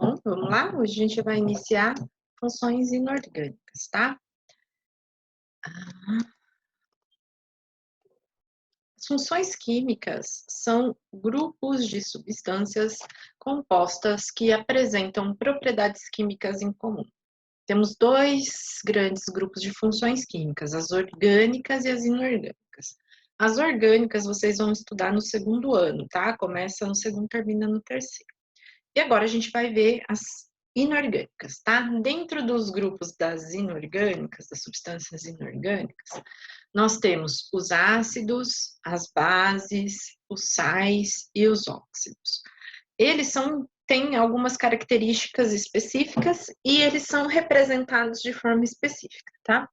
bom? Vamos lá? Hoje a gente vai iniciar funções inorgânicas, tá? As funções químicas são grupos de substâncias compostas que apresentam propriedades químicas em comum. Temos dois grandes grupos de funções químicas, as orgânicas e as inorgânicas. As orgânicas vocês vão estudar no segundo ano, tá? Começa no segundo, termina no terceiro. E agora a gente vai ver as inorgânicas, tá? Dentro dos grupos das inorgânicas, das substâncias inorgânicas, nós temos os ácidos, as bases, os sais e os óxidos. Eles têm algumas características específicas e eles são representados de forma específica, tá?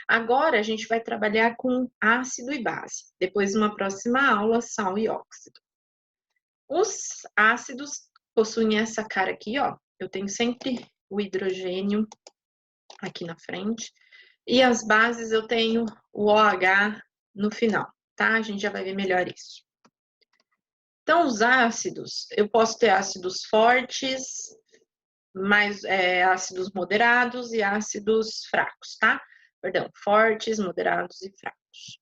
Agora a gente vai trabalhar com ácido e base. Depois, numa próxima aula, sal e óxido. Os ácidos possuem essa cara aqui, ó. Eu tenho sempre o hidrogênio aqui na frente. E as bases eu tenho o OH no final, tá? A gente já vai ver melhor isso. Então, os ácidos, eu posso ter ácidos fortes, ácidos moderados e ácidos fracos, tá? Perdão, fortes, moderados e fracos.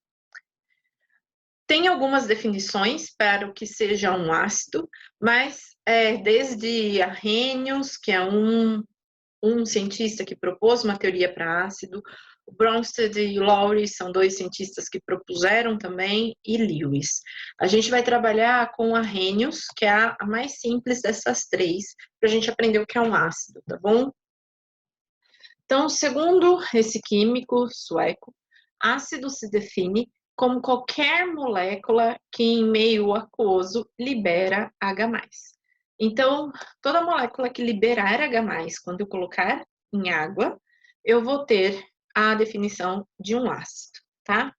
Tem algumas definições para o que seja um ácido, mas desde Arrhenius, que é um cientista que propôs uma teoria para ácido, o Bronsted e Lowry são dois cientistas que propuseram também, e Lewis. A gente vai trabalhar com Arrhenius, que é a mais simples dessas três, para a gente aprender o que é um ácido, tá bom? Então, segundo esse químico sueco, ácido se define como qualquer molécula que em meio aquoso libera H+. Então, toda molécula que liberar H+, quando eu colocar em água, eu vou ter a definição de um ácido, tá?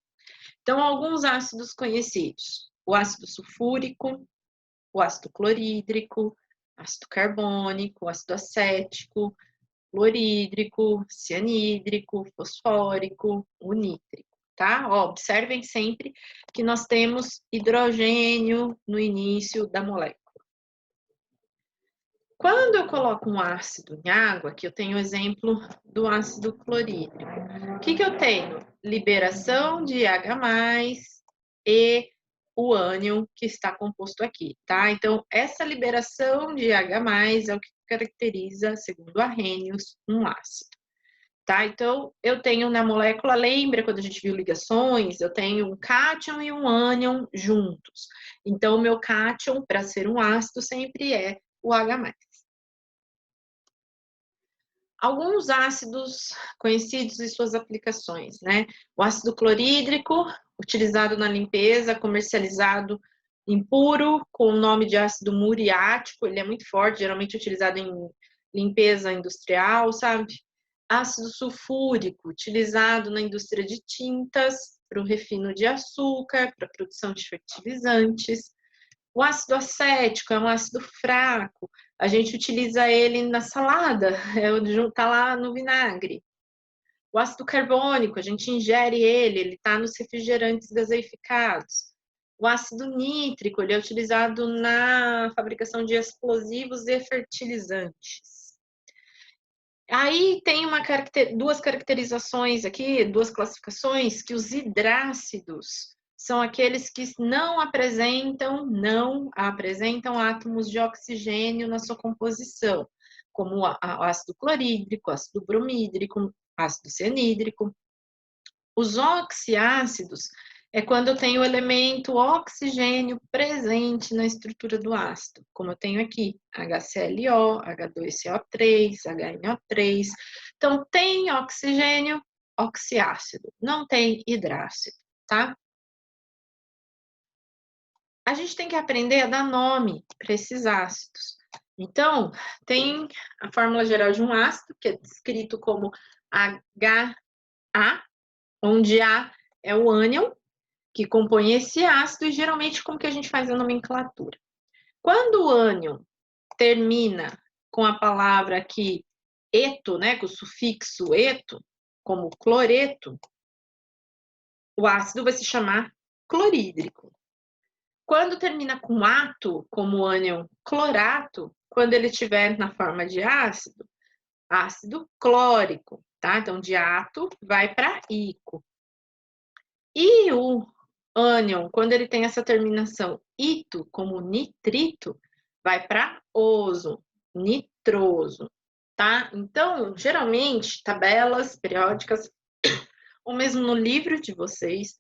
Então, alguns ácidos conhecidos: o ácido sulfúrico, o ácido clorídrico, ácido carbônico, ácido acético, fluorídrico, cianídrico, fosfórico, o nítrico, tá? Ó, observem sempre que nós temos hidrogênio no início da molécula. Quando eu coloco um ácido em água, aqui eu tenho o exemplo do ácido clorídrico. O que eu tenho? Liberação de H+, e o ânion que está composto aqui, tá? Então, essa liberação de H+, é o que caracteriza, segundo Arrhenius, um ácido. Tá? Então, eu tenho na molécula, lembra quando a gente viu ligações? Eu tenho um cátion e um ânion juntos. Então, o meu cátion, para ser um ácido, sempre é o H+. Alguns ácidos conhecidos e suas aplicações, né? O ácido clorídrico, utilizado na limpeza, comercializado impuro, com o nome de ácido muriático, ele é muito forte, geralmente utilizado em limpeza industrial, sabe? Ácido sulfúrico, utilizado na indústria de tintas, para o refino de açúcar, para a produção de fertilizantes. O ácido acético é um ácido fraco, a gente utiliza ele na salada, tá lá no vinagre. O ácido carbônico, a gente ingere ele está nos refrigerantes gaseificados. O ácido nítrico, ele é utilizado na fabricação de explosivos e fertilizantes. Aí tem duas caracterizações aqui, duas classificações, que os hidrácidos são aqueles que não apresentam átomos de oxigênio na sua composição, como o ácido clorídrico, ácido bromídrico, ácido cianídrico. Os oxiácidos é quando eu tenho o elemento oxigênio presente na estrutura do ácido, como eu tenho aqui, HClO, H2CO3, HNO3. Então, tem oxigênio, oxiácido, não tem hidrácido, tá? A gente tem que aprender a dar nome para esses ácidos. Então, tem a fórmula geral de um ácido, que é descrito como HA, onde A é o ânion, que compõe esse ácido, e geralmente como que a gente faz a nomenclatura? Quando o ânion termina com a palavra aqui eto, né, com o sufixo eto, como cloreto, o ácido vai se chamar clorídrico. Quando termina com ato, como o ânion clorato, quando ele estiver na forma de ácido, ácido clórico, tá? Então, de ato vai para ico. E o ânion, quando ele tem essa terminação ito, como nitrito, vai para oso, nitroso, tá? Então, geralmente, tabelas periódicas, ou mesmo no livro de vocês,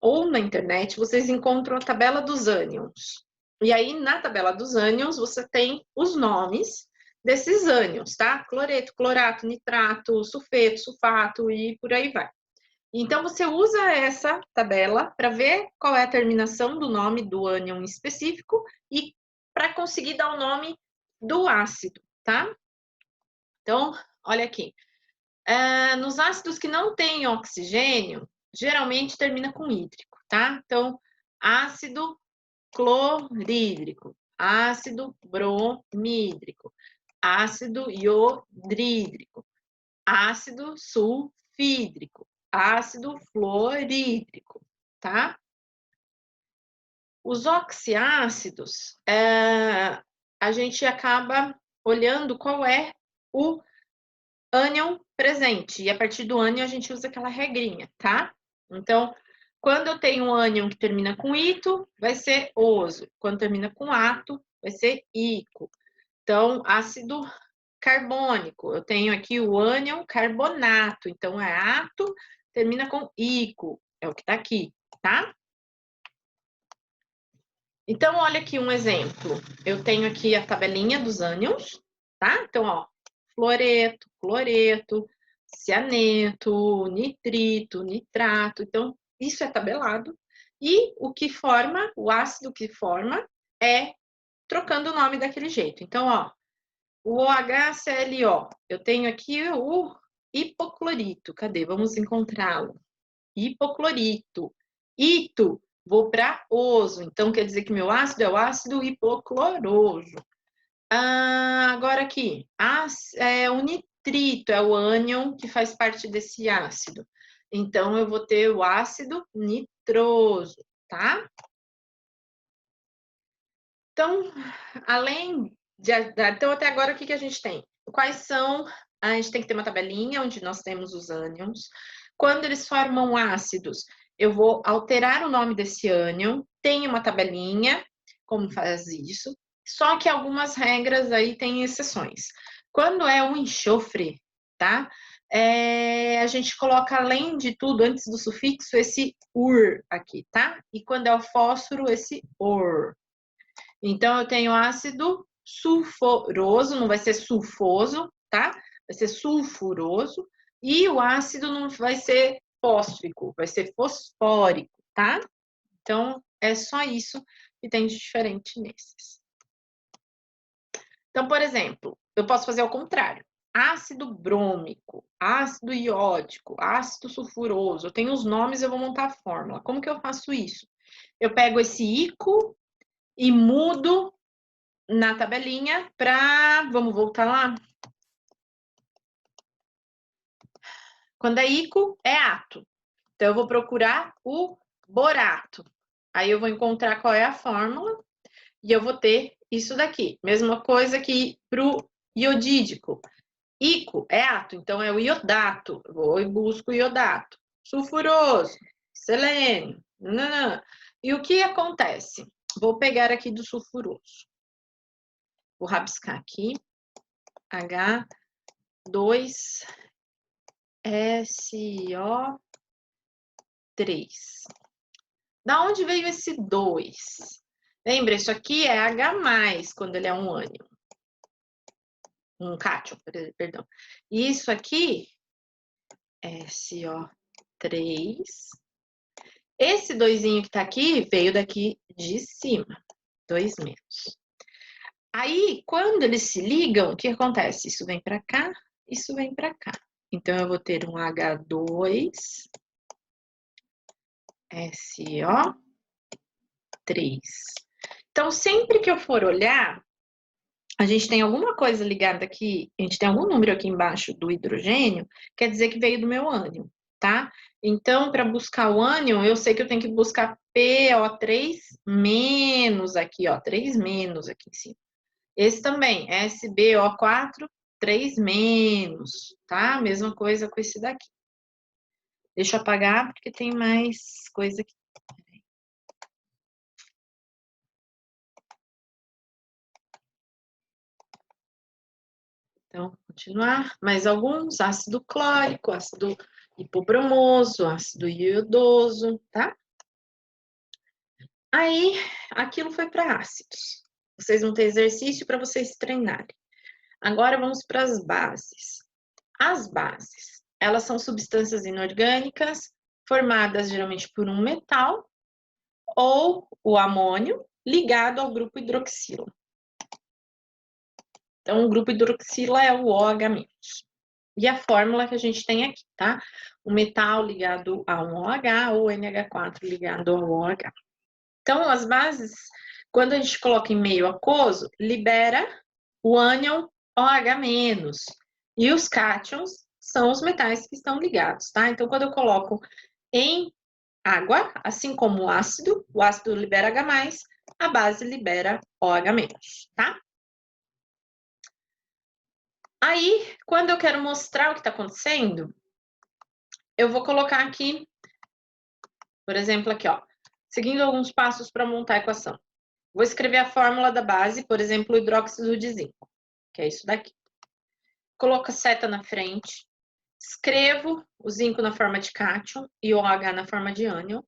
ou na internet, vocês encontram a tabela dos ânions. E aí, na tabela dos ânions, você tem os nomes desses ânions, tá? Cloreto, clorato, nitrato, sulfeto, sulfato e por aí vai. Então, você usa essa tabela para ver qual é a terminação do nome do ânion específico e para conseguir dar o nome do ácido, tá? Então, olha aqui. Nos ácidos que não têm oxigênio, geralmente termina com hídrico, tá? Então, ácido clorídrico, ácido bromídrico, ácido iodrídrico, ácido sulfídrico, ácido fluorídrico, tá? Os oxiácidos, a gente acaba olhando qual é o ânion presente, e a partir do ânion a gente usa aquela regrinha, tá? Então, quando eu tenho um ânion que termina com ito, vai ser oso. Quando termina com ato, vai ser ico. Então, ácido carbônico, eu tenho aqui o ânion carbonato, então é ato, termina com ico, é o que tá aqui, tá? Então, olha aqui um exemplo. Eu tenho aqui a tabelinha dos ânions, tá? Então, ó, fluoreto, cloreto, cianeto, nitrito, nitrato. Então, isso é tabelado. E o que forma, o ácido que forma, é trocando o nome daquele jeito. Então, ó, o OHClO, eu tenho aqui o hipoclorito. Cadê? Vamos encontrá-lo. Hipoclorito. Ito, vou para oso. Então, quer dizer que meu ácido é o ácido hipocloroso. Agora aqui, o nitrito é o ânion que faz parte desse ácido. Então, eu vou ter o ácido nitroso, tá? Então, além de... Então, até agora, o que a gente tem? Quais são... A gente tem que ter uma tabelinha onde nós temos os ânions. Quando eles formam ácidos, eu vou alterar o nome desse ânion. Tem uma tabelinha, como faz isso. Só que algumas regras aí têm exceções. Quando é um enxofre, tá? A gente coloca, além de tudo, antes do sufixo, esse ur aqui, tá? E quando é o fósforo, esse or. Então, eu tenho ácido sulfuroso, não vai ser sulfoso, tá? Vai ser sulfuroso. E o ácido não vai ser fósforico, vai ser fosfórico, tá? Então, é só isso que tem de diferente nesses. Então, por exemplo, eu posso fazer ao contrário. Ácido brômico, ácido iódico, ácido sulfuroso. Eu tenho os nomes, eu vou montar a fórmula. Como que eu faço isso? Eu pego esse ico e mudo na tabelinha para... Vamos voltar lá? Quando é ico, é ato. Então, eu vou procurar o borato. Aí, eu vou encontrar qual é a fórmula e eu vou ter isso daqui. Mesma coisa que para o iodídico. Ico é ato, então é o iodato. Eu vou e busco o iodato. Sulfuroso, selênio. Nanana. E o que acontece? Vou pegar aqui do sulfuroso. Vou rabiscar aqui. H2SO3. Da onde veio esse 2? Lembra, isso aqui é H+, quando ele é um ânion. Um cátion, perdão. Isso aqui é SO3. Esse 2zinho que tá aqui veio daqui de cima. 2 menos. Aí, quando eles se ligam, o que acontece? Isso vem para cá, isso vem para cá. Então, eu vou ter um H2SO3. Então, sempre que eu for olhar, a gente tem alguma coisa ligada aqui, a gente tem algum número aqui embaixo do hidrogênio, quer dizer que veio do meu ânion, tá? Então, para buscar o ânion, eu sei que eu tenho que buscar PO3 menos aqui, ó, 3 menos aqui em cima. Esse também, SbO4, 3-, tá? Mesma coisa com esse daqui. Deixa eu apagar, porque tem mais coisa aqui. Então, continuar. Mais alguns, ácido clórico, ácido hipobromoso, ácido iodoso, tá? Aí, aquilo foi para ácidos. Vocês vão ter exercício para vocês treinarem. Agora, vamos para as bases. As bases, elas são substâncias inorgânicas formadas geralmente por um metal ou o amônio ligado ao grupo hidroxila. Então, o grupo hidroxila é o OH-. E a fórmula que a gente tem aqui, tá? O metal ligado a um OH ou NH4 ligado ao OH. Então, as bases, quando a gente coloca em meio aquoso, libera o ânion OH-. E os cátions são os metais que estão ligados, tá? Então, quando eu coloco em água, assim como o ácido libera H+, a base libera OH-, tá? Aí, quando eu quero mostrar o que está acontecendo, eu vou colocar aqui, por exemplo, aqui, ó, seguindo alguns passos para montar a equação. Vou escrever a fórmula da base, por exemplo, o hidróxido de zinco, que é isso daqui. Coloco a seta na frente, escrevo o zinco na forma de cátion e o OH na forma de ânion,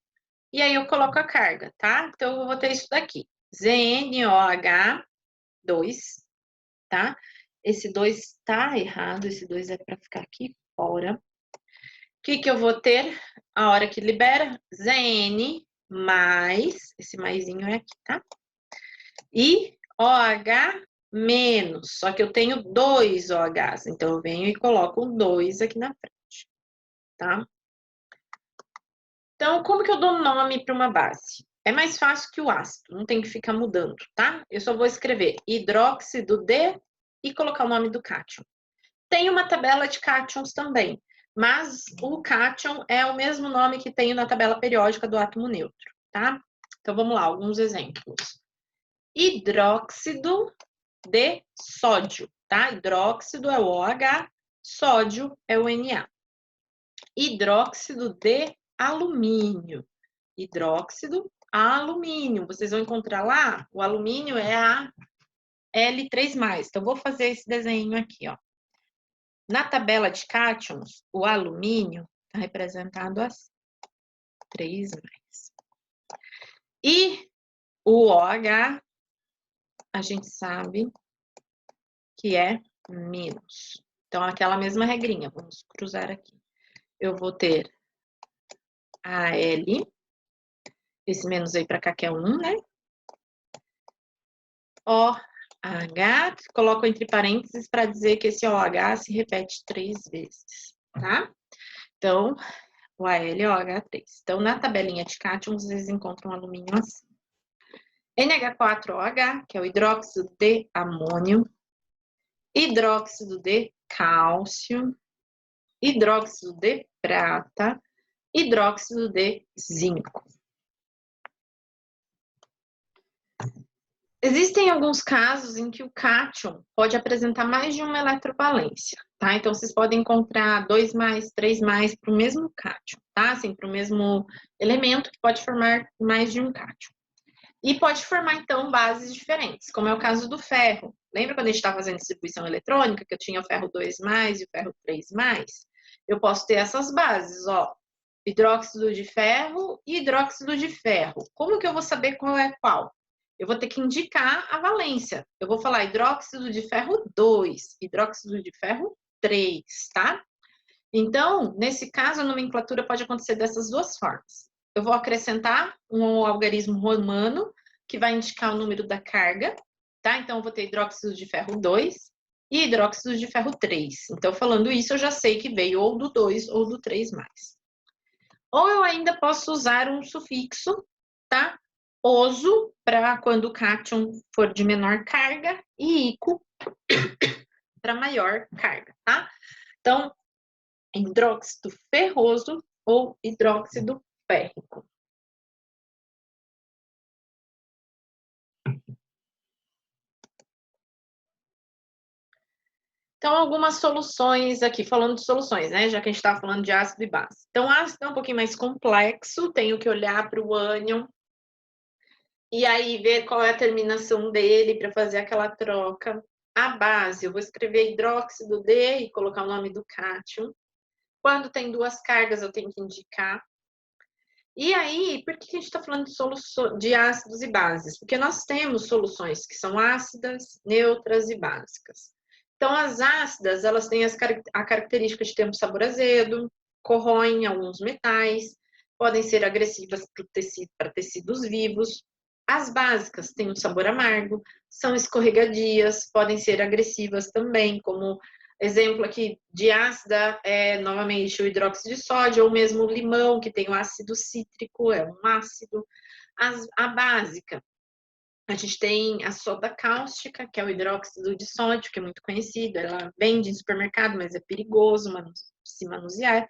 e aí eu coloco a carga, tá? Então, eu vou ter isso daqui, ZnOH2, tá? Esse 2 tá errado, esse 2 é para ficar aqui fora. O que eu vou ter a hora que libera? Zn mais, esse maisinho é aqui, tá? E OH menos, só que eu tenho 2 OHs, então eu venho e coloco um 2 aqui na frente, tá? Então, como que eu dou nome para uma base? É mais fácil que o ácido, não tem que ficar mudando, tá? Eu só vou escrever hidróxido de e colocar o nome do cátion. Tem uma tabela de cátions também, mas o cátion é o mesmo nome que tem na tabela periódica do átomo neutro, tá? Então, vamos lá, alguns exemplos. Hidróxido de sódio, tá? Hidróxido é o OH, sódio é o Na. Hidróxido de alumínio. Hidróxido, alumínio. Vocês vão encontrar lá, o alumínio é a L3+. Então, vou fazer esse desenho aqui, ó. Na tabela de cátions, o alumínio está representado assim, 3+. E o OH, a gente sabe que é menos. Então, aquela mesma regrinha, vamos cruzar aqui. Eu vou ter Al, esse menos aí para cá que é 1, né? OH, coloco entre parênteses para dizer que esse OH se repete 3 vezes, tá? Então, o AlOH3. Então, na tabelinha de cátions, vocês encontram alumínio assim. NH4OH, que é o hidróxido de amônio, hidróxido de cálcio, hidróxido de prata, hidróxido de zinco. Existem alguns casos em que o cátion pode apresentar mais de uma eletrovalência, tá? Então, vocês podem encontrar 2+, 3+ para o mesmo cátion, tá? Assim, para o mesmo elemento que pode formar mais de um cátion. E pode formar, então, bases diferentes, como é o caso do ferro. Lembra quando a gente estava fazendo distribuição eletrônica, que eu tinha o ferro 2+ e o ferro 3+? Eu posso ter essas bases, ó, hidróxido de ferro e hidróxido de ferro. Como que eu vou saber qual é qual? Eu vou ter que indicar a valência. Eu vou falar hidróxido de ferro 2, hidróxido de ferro 3, tá? Então, nesse caso, a nomenclatura pode acontecer dessas duas formas. Eu vou acrescentar um algarismo romano, que vai indicar o número da carga, tá? Então, eu vou ter hidróxido de ferro 2 e hidróxido de ferro 3. Então, falando isso, eu já sei que veio ou do 2 ou do 3+. Ou eu ainda posso usar um sufixo, tá? Oso, para quando o cátion for de menor carga, e ico para maior carga, tá? Então, hidróxido ferroso ou hidróxido férrico. Então, algumas soluções aqui, falando de soluções, né? Já que a gente estava falando de ácido e base. Então, ácido é um pouquinho mais complexo, tenho que olhar para o ânion e aí ver qual é a terminação dele para fazer aquela troca. A base, eu vou escrever hidróxido de e colocar o nome do cátion. Quando tem duas cargas, eu tenho que indicar. E aí, por que a gente está falando de ácidos e bases? Porque nós temos soluções que são ácidas, neutras e básicas. Então, as ácidas, elas têm a característica de ter um sabor azedo, corroem alguns metais, podem ser agressivas para tecidos vivos. As básicas têm um sabor amargo, são escorregadias, podem ser agressivas também, como exemplo aqui de ácida é novamente o hidróxido de sódio, ou mesmo o limão, que tem o ácido cítrico, é um ácido. A básica, a gente tem a soda cáustica, que é o hidróxido de sódio, que é muito conhecido, ela vende em supermercado, mas é perigoso se manusear.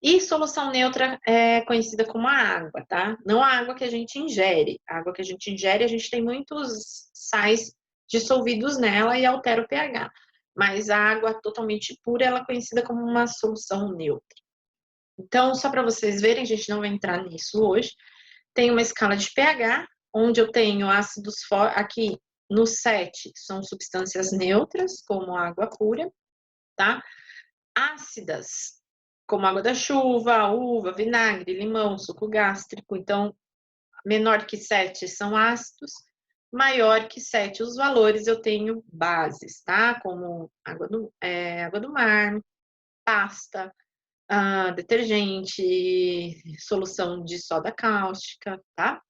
E solução neutra é conhecida como a água, tá? Não a água que a gente ingere. A água que a gente ingere, a gente tem muitos sais dissolvidos nela e altera o pH. Mas a água totalmente pura, ela é conhecida como uma solução neutra. Então, só para vocês verem, a gente não vai entrar nisso hoje. Tem uma escala de pH, onde eu tenho ácidos aqui no 7 são substâncias neutras, como água pura, tá? Ácidas, como água da chuva, uva, vinagre, limão, suco gástrico. Então, menor que 7 são ácidos, maior que 7 os valores, eu tenho bases, tá? Como água do mar, pasta, detergente, solução de soda cáustica, tá?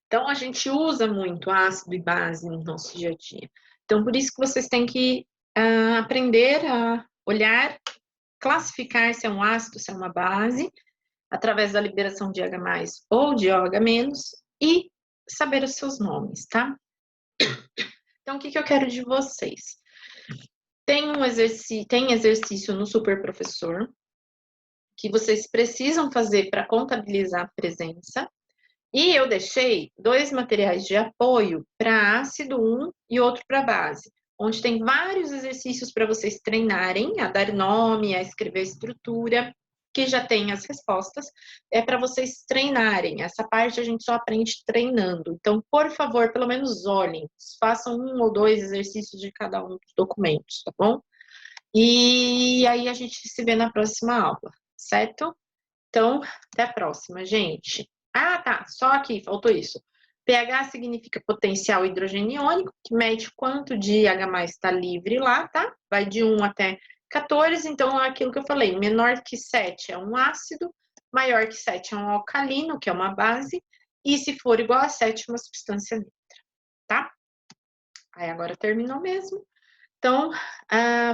Então, a gente usa muito ácido e base no nosso dia a dia. Então, por isso que vocês têm que aprender a olhar, classificar se é um ácido, se é uma base, através da liberação de H+, ou de OH-, e saber os seus nomes, tá? Então, o que eu quero de vocês? Tem exercício no Super Professor, que vocês precisam fazer para contabilizar a presença, e eu deixei 2 materiais de apoio para ácido 1 e outro para base, onde tem vários exercícios para vocês treinarem a dar nome, a escrever a estrutura, que já tem as respostas, é para vocês treinarem. Essa parte a gente só aprende treinando. Então, por favor, pelo menos olhem, façam 1 ou 2 exercícios de cada um dos documentos, tá bom? E aí a gente se vê na próxima aula, certo? Então, até a próxima, gente. Ah, tá, só aqui, faltou isso. pH significa potencial hidrogeniônico, que mede quanto de H+ está livre lá, tá? Vai de 1 até 14, então é aquilo que eu falei, menor que 7 é um ácido, maior que 7 é um alcalino, que é uma base, e se for igual a 7, uma substância neutra, tá? Aí agora terminou mesmo. Então,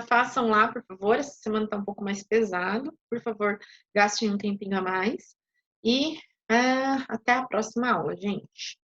façam lá, por favor. Essa semana está um pouco mais pesado. Por favor, gastem um tempinho a mais. E até a próxima aula, gente.